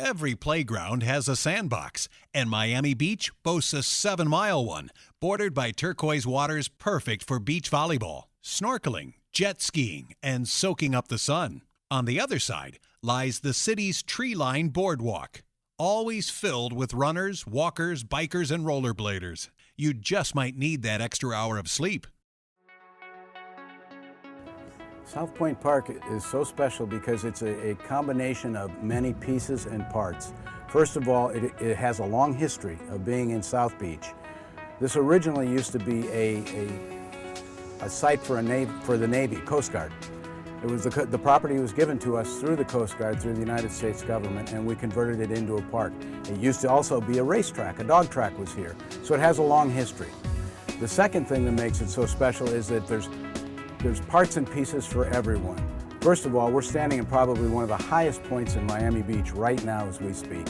Every playground has a sandbox, and Miami Beach boasts a 7-mile one, bordered by turquoise waters perfect for beach volleyball, snorkeling, jet skiing, and soaking up the sun. On the other side lies the city's tree-lined boardwalk, always filled with runners, walkers, bikers, and rollerbladers. You just might need that extra hour of sleep. South Point Park is so special because it's a combination of many pieces and parts. First of all, it has a long history of being in South Beach. This originally used to be a site for the Navy, Coast Guard. It was the property was given to us through the Coast Guard, through the United States government, and we converted it into a park. It used to also be a racetrack. A dog track was here. So it has a long history. The second thing that makes it so special is that there's parts and pieces for everyone. First of all, we're standing in probably one of the highest points in Miami Beach right now as we speak.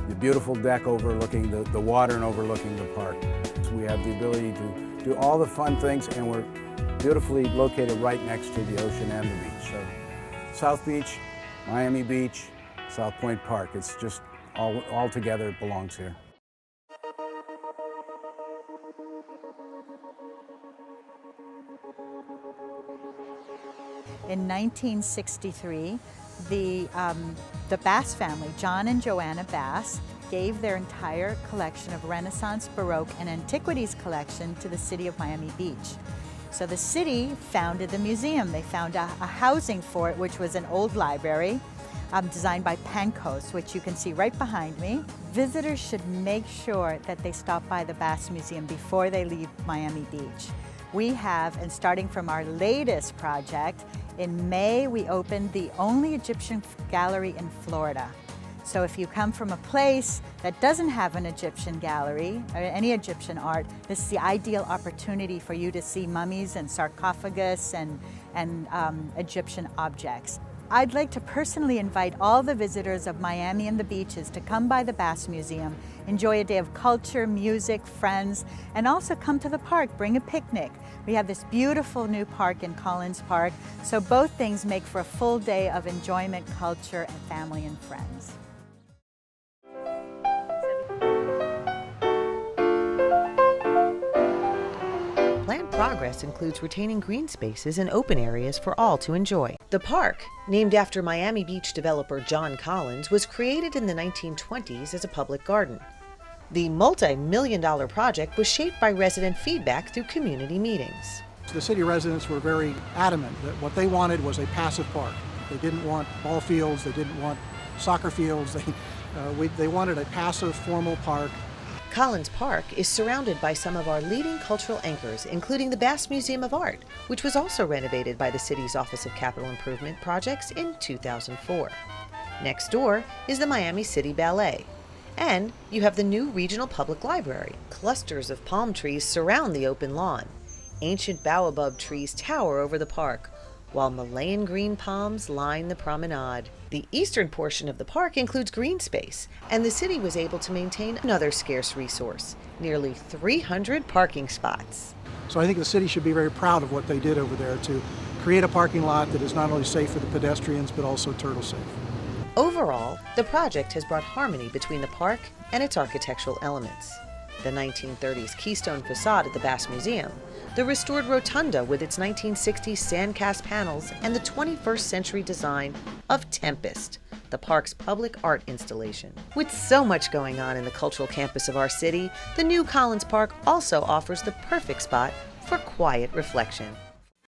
The beautiful deck overlooking the water and overlooking the park. So we have the ability to do all the fun things, and we're beautifully located right next to the ocean and the beach. So South Beach, Miami Beach, South Point Park, it's just all together, it belongs here. In 1963, the Bass family, John and Joanna Bass, gave their entire collection of Renaissance, Baroque, and Antiquities collection to the city of Miami Beach. So the city founded the museum. They found a housing for it, which was an old library designed by Pankos, which you can see right behind me. Visitors should make sure that they stop by the Bass Museum before they leave Miami Beach. We have, and starting from our latest project, in May we opened the only Egyptian gallery in Florida. So if you come from a place that doesn't have an Egyptian gallery or any Egyptian art, this is the ideal opportunity for you to see mummies and sarcophagus and Egyptian objects. I'd like to personally invite all the visitors of Miami and the beaches to come by the Bass Museum, enjoy a day of culture, music, friends, and also come to the park, bring a picnic. We have this beautiful new park in Collins Park, so both things make for a full day of enjoyment, culture, and family and friends. Planned progress includes retaining green spaces and open areas for all to enjoy. The park, named after Miami Beach developer John Collins, was created in the 1920s as a public garden. The multi-million-dollar project was shaped by resident feedback through community meetings. The city residents were very adamant that what they wanted was a passive park. They didn't want ball fields, they didn't want soccer fields, they wanted a passive, formal park. Collins Park is surrounded by some of our leading cultural anchors, including the Bass Museum of Art, which was also renovated by the city's Office of Capital Improvement Projects in 2004. Next door is the Miami City Ballet. And you have the new Regional Public Library. Clusters of palm trees surround the open lawn. Ancient baobab trees tower over the park, while Malayan green palms line the promenade. The eastern portion of the park includes green space, and the city was able to maintain another scarce resource, nearly 300 parking spots. So I think the city should be very proud of what they did over there to create a parking lot that is not only safe for the pedestrians, but also turtle safe. Overall, the project has brought harmony between the park and its architectural elements. The 1930s Keystone facade at the Bass Museum, the restored rotunda with its 1960s sandcast panels, and the 21st century design of Tempest, the park's public art installation. With so much going on in the cultural campus of our city, the new Collins Park also offers the perfect spot for quiet reflection.